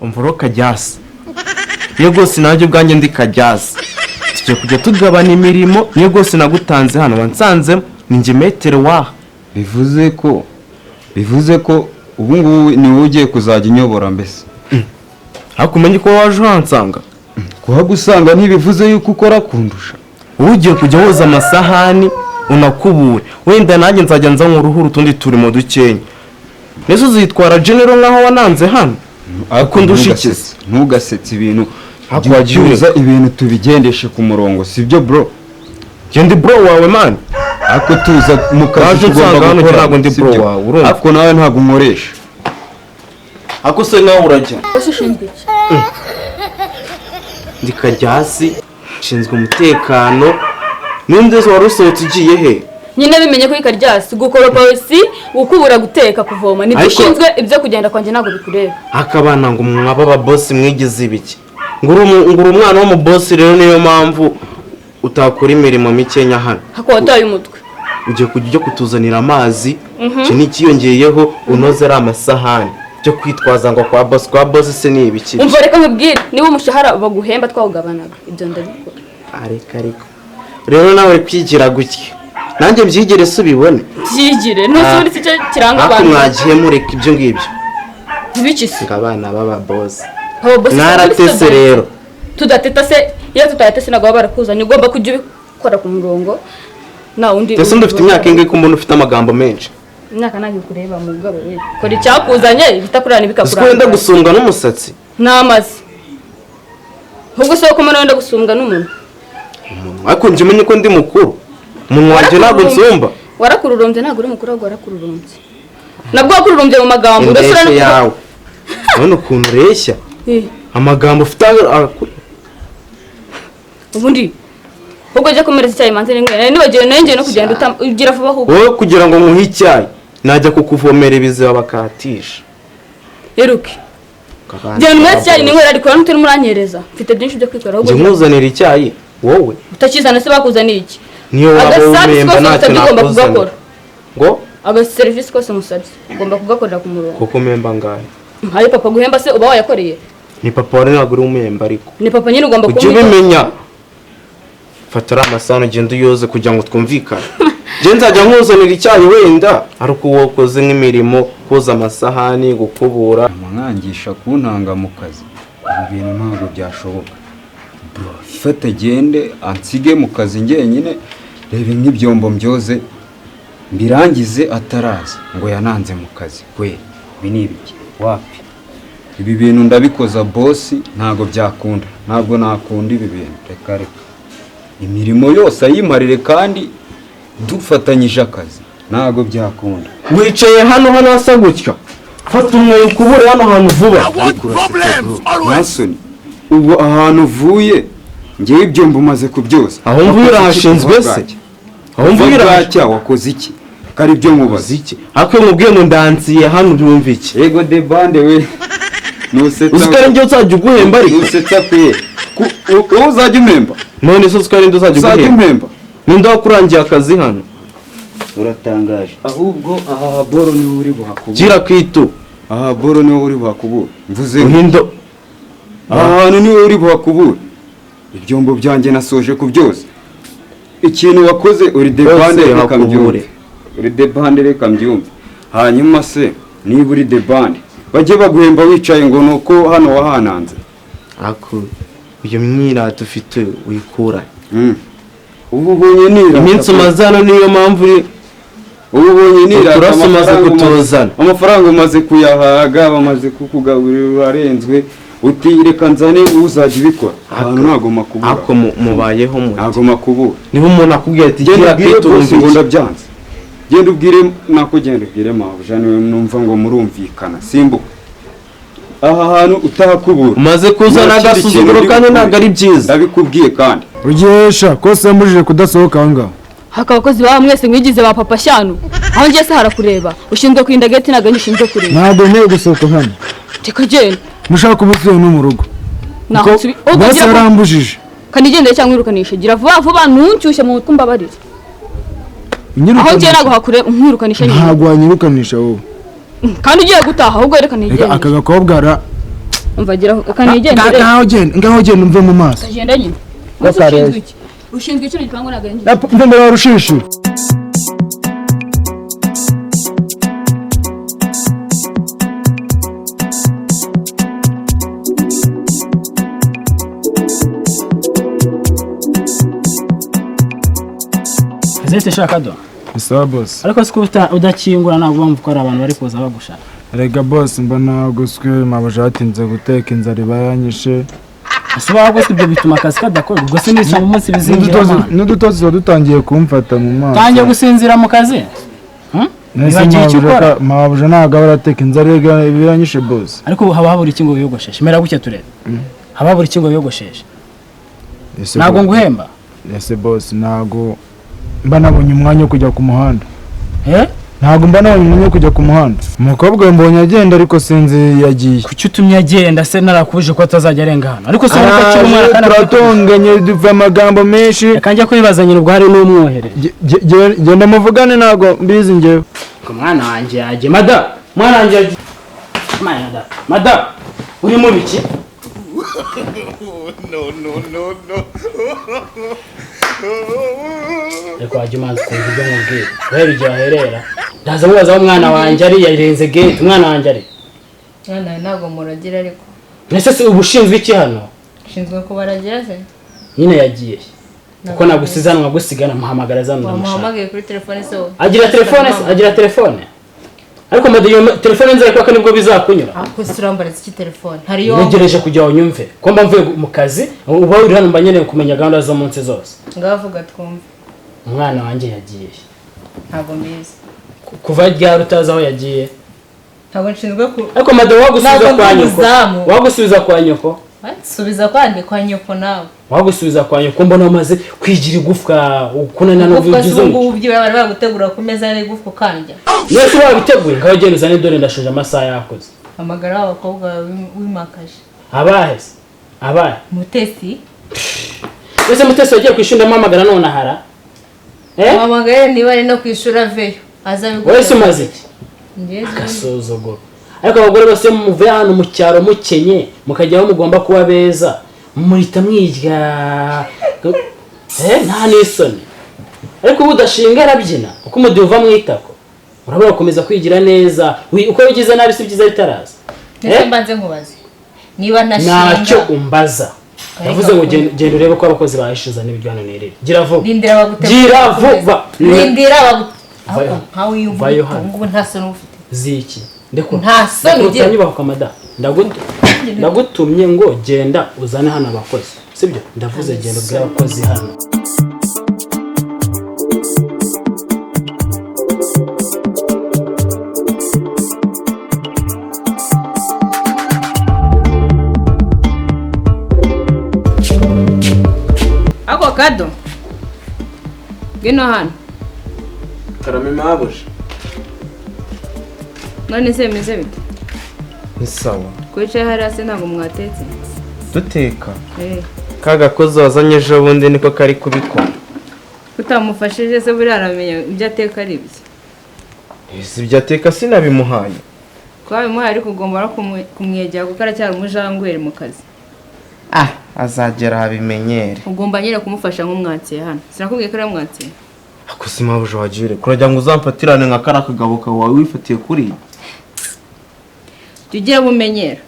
umvuro Kajyasi niyo rwose nanjye ubwanjye ndi Kajyasi tujye kujya tugabana imirimo niyo rwose nagutanze hano wansanzemo ni njye metero waha bivuze ko ubu ngubu ni wowe ugiye kuzajya inyobora mbese ariko umenye ko waje uhansanga kuhagusanga ntibivuze yuko ukora kundusha wowe ugiye kujya woza amasahani unakubure wenda nanjye nzajya nza nk'uruhu utundi turimo dukenya nese uzitwara genero nk'aho wananze hano akundusha ikizi ntugasetse ibintu wagiuza ibintu tubigendeshe ku murongo sibyo bro ndi bro wawe man ako tuza mu kazi tugomba gukora ntabwo ndi bro wawe urumva ako nawe ntabwo unkoresha ako se nawe urajya ushinzwe iki ndi Kajyasi nshinzwe umutekano n'undi wari usohotse ugiye he nyine bimenye ko Kajyasi gukora polisi gukubura guteka kuvoma nibishinzwe ibyo kugenda kwanjye ntabwo bikureba akabana ngo mwaba aba boss mwigize ibiki nguru umwana wo mu boss rero niyo mpamvu utakora imirimo mikenya hano hako wataye umutwe ugiye kujya kutuzanira amazi cyo nikiyongeyeho unoze ari amasahani byo kwitwaza ngo kwa boss se ni ibiki umva reka nkubwire niba umushahara baguhemba twawugabanaga ibyo ndabikora ariko rero nawe kwigira gutya nanjye byigire se ubibone byigire n'usuri cyo kiranga abantu mwagiye mureka ibyo ngibyo ntibikise ngabana baba boss abo mwaratese rero tudateta se iyo tutayatese nagwa barakuzanye ugomba kujya ubikora ku murongo na undi ese ndufite imyaka ingahe ko umuntu ufite amagambo menshi imyaka ntabwo kureba mu bwabo we kora icyakuzanye bitakurana bikakurana wenda gusumbwa n'umusatsi n'amazi ahubwo se ko wenda gusumbwa n'umuntu ariko njye umenye ko ndi mukuru umuntu wanjye ntabwo nsumba warakururumbye ntabwo uri mukuru ahubwo warakururumbye nabwo wakururumbye mu magambo uretse yawe none ukuntu ureshya amagambo ufite ubundi ubwo jya kumereza icyayi manze n'ingwe nibagiwe nanjye no kugenda ugira vuba ahubwo wowe kugira ngo nkuhe icyayi najya kukuvomera ibiziba bakatisha eruke jya numeze icyayi n'ingwe ariko n'uturi muranyereza mfite byinshi byo kwikora ahubwo njye nkuzanira icyayi wowe utakizana se bakuzaniye iki niyo waba umemba ntacyo nakuzanira ngo agaserivisi kose musabye ugomba kugakorera ku murongo kuko memba ngahe hari papa guhemba se uba wayakoreye ni papa wari ntabwo uri umemba ariko ni papa nyine ugomba ujye ubimenya fatira amasahani ugenda uyoze kugira ngo twumvikane njye nzajya nkuzanira icyayi wenda ariko uwo wakoze nk'imirimo koza amasahani gukubura mwangisha kuntanga mu kazi ibi bintu ntabwo byashoboka bro fata gende ansige mu kazi njyenyine rebe nk'ibyombo mbyoze mbirangize ataraza ngo yananze mu kazi we ibi ni ibiki wapi ibi bintu ndabikoza boss ntabwo byakunda ntabwo nakunda ibi bintu reka imirimo yose ayimarire kandi dufatanyije akazi ntabwo byakunda wicaye hano hasa gutya fata umweyo ukubure hano hantu vuba Nasoni ubu ahantu uvuye ngewe ibyombo umaze kubyoza aho mvuye urahashinzwe se aho mvuye urahacya wakoze iki kari byo mubaza iki ariko mubwiye ngo ndansiye hano byumva iki yego de bande we nusetsa usikare njye uzajya uguhemba ariko nusetsa pe wowe uzajya umemba none se usikare njye uzajya uguhemba ninde wakurangiye akazi hano uratangaje ahubwo aha boro niwe uri buhakubura gira kwitu aha boro niwe uri buhakubura mvuze uhindo aha hantu niwe uri buhakubura ibyombo byanjye nasoje kubyoza ikintu wakoze uri de bande reka mbyumve uri de bande reka mbyumve hanyuma se niba uri de bande bajye baguhemba wicaye ngo nuko hano wahananze ako uyu mwirata ufite wikura ubu ubonye nira iminsi umaze hano niyo mpamvu ubu ubonye nira turasa umaze kutuzana amafaranga umaze kuyahaga bamaze kukugaburira urarenzwe uti reka nzane uzajya ubikora ahantu ntabwo makubura ako mubayeho mu ntabwo makubura niba umuntu akubwiye ati gira kwiturumva ngo ndabyanze genda ubwire nako genda ubwire mabuja niwe numva ngo murumvikana simbuka aha hantu utahakubura umaze kuzana agasuzuguro kandi ntabwo ari byiza ndabikubwiye kandi ugesha kose yambujije kudasohoka ahangaha haka abakozi baba mwese mwigize ba papa shyanu aho ngiye se harakureba ushinzwe kurinda gate ntabwo nishinzwe kureba ntabwo nteye gusohoka hano reka genda mushaka ubusuye no mu rugo bose yarambujije kanigendere cyangwa wirukanishe gira vuba vuba ntuncyushye mu mutwe mbabarire aho ngiye ntabwo hakureba nkwirukanisha ntabwo wanyirukanisha wowe kandi ugiye gutaha ahubwo werekana igenda aka gakobwa umva gira akanigendere ngaho genda umve mu maso agenda nyine Bakareze. ushinzwe icyo gipangu nagenje mve mbere wa rushishi Zese shaka do. Sawa boss. Ariko siko udakingura ntabwo bumva ko ari abantu bari kuza bagushaka. Rega boss mbona guswe mabaje hatinze guteka inzara bayanyishe. Asuba ahubwo ibyo bituma akazi kadakora. Ubwo se nisanga umunsi bizingira. N'udutozi dutangiye kumfata mu maso. Tangiye gusinzira mu kazi? Nibagiye icyo ukora. Mabaje ntabwo barateka inzara biranyishe boss. Ariko haba habura ikingo biyogosheshe. Mera gutya turebe. Haba habura ikingo biyogosheshe. Ntabwo nguhemba. Ese boss ntabwo mba nabonye umwanya wo kujya ku muhanda. Ntabwo mba nabonye umwanya wo kujya ku muhanda. Umukobwa mbonye agenda ariko sinzi yagiye. Kuki utumye agenda se narakubuje ko atazajya arenga hano. Ariko se ariko kiri umwana kana turatonganye duva amagambo menshi. Kanjya kwibaza nyine ubwo hari n'umwohere. Genda muvugane ntabwo mbizi ngewe. Ko mwana wanjye yaje mada. Mwana wanjye yaje. Mada. Uri mu biki? No. Ariko wajya umanza ukumva ibyo mubwira. Rero igihe aherera. Ndaza mubaza aho umwana wanjye ari yarenze gate. Umwana wanjye ari. Mwana ntabwo muragira ariko. Nese se ubushinzwe iki hano? Ushinzwe kubaragira se? Nyine yagiye. Kuko nagusizana nkagusigana muhamagara zano ndamushaka. Wamuhamagaye kuri telefone se wowe? Agira telefone. Ariko madiyo telefone nzere ko nibwo bizakunyura. Ako surambara iki telefone. Hari yo. Negereje kujya unyumve. Ko mba mvuye mu kazi, uba uri hano mba nyene kumenya gahunda zo munsi zose. Ngavuga twumve. Umwana wanjye yagiye. Ntabwo mbizi. Kuva ryari utazi aho yagiye? Ntabwo nshinzwe ku. Ariko madiyo wagusubiza kwa nyoko. Wagusubiza kwa nyoko. Subiza kwande kwa nyoko nawe. Wagusubiza kwa nyoko mbona umaze kwigira igufwa ukunana no vugizo. Ubwo ubyo bari bagutegura ku meza ari igufwa kanja. Nese wabiteguye ngaho genda uzane dore ndashoje amasaha yakoze. Amagara abakobwa wimakaje. Abahe? Mutesi. Ese Mutesi wagiye kwishunda amamagara none ahara? Amagara niba ari no kwishura veyo. Azabigura. Wese umaze iki? Ngeze. Kasuzuguro. Ariko abagore bose muve hano mu cyaro mukenye mukajyaho mugomba kuba beza. Murita mwirya. Nta n'isoni. Ariko budashinga arabyina uko umudiho uva mwitako. Urabona gukomeza kwigira neza. Uko wigize nabi si byiza bitaraza. Nese mbanze nkubaze. Niba nashinga. Ntacyo umbaza. Yavuze ngo genda urebe ko abakozi bahishuza n'ibiryo hano nerere. Gira vuba. Lindira bagutegura. Gira vuba. Lindira bagutegura. How you ngo nta soni ufite. Ziki. Ndeko. Nta soni ugira. Ndanyubaho kamada. Ndagutumye ngo genda uzane hano abakozi. Sibyo? Ndavuze genda ubwira abakozi hano. Ako kado. Gino hano. Karame mabuje. None se meze bite? Ni sawa. Kwicaye hasi ntabwo mwatetse. Duteka. Kagakozi wazanye ejo bundi niko kari kubikora. Utamufashije se buri aramenya ibyo ateka ari bye. Ese ibyo ateka sinabimuhaye. Kwa bimuhaye ariko ugomba no kumwegera kuko aracyari umujangweri mu kazi. Azagera abimenyere. Ugomba nyine kumufasha nk'umwatsiye hano. Sinakubwiye ko ari mwatsiye. Ako simabuje wagire. Kurajya ngo uzamfatirane nka karakagabo kawe wifatiye kuri. Tugiye bumenyera.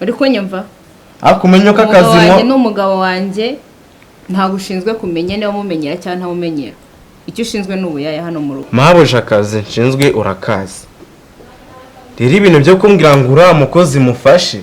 Uri kunyumva? Kumenya ko akazi n'umugabo wanjye nta gushinzwe kumenya niba mumenyera cyangwa nta mumenyera. Icyo ushinzwe n'ubuyaya hano mu rugo. Mabuje akazi nshinzwe urakazi. Rero ibintu byo kumbwira ngo ura mukozi mufashe.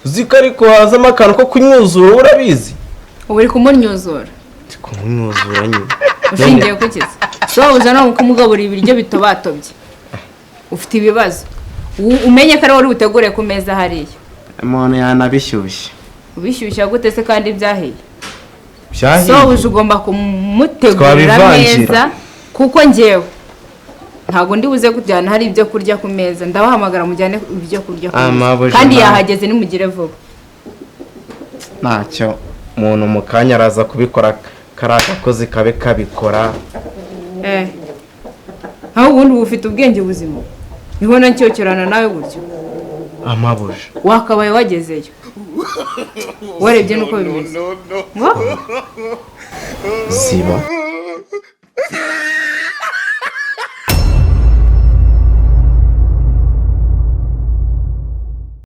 Uziko ariko hazamo akantu ko kunyuzura urabizi. Ubu uri kumunyuzura. Kumunyuzura nyine. Ushingiye ku kizi. Shobuja no kumugaburira ibiryo bitobatobye. Ufite ibibazo. Umenye ko ari wari utegure ku meza hariya. Umuntu yanabishyushye. Ubishyushya gute se kandi byahiye? Byahiye. Shobuja ugomba kumutegurira neza kuko ngewe ntago ndi buze kujyana hari ibyo kurya ku meza ndabahamagara mujyane ibyo kurya ku meza kandi yahageze nimugire vuba. Ntacyo umuntu mu kanya araza kubikora karagakozi kabe kabikora. Aho ubundi bufite ubwenge buzima. Nibona ncyokerana nawe gutyo. amabuja wakabaye wagezeyo warebye nuko bimeze ziba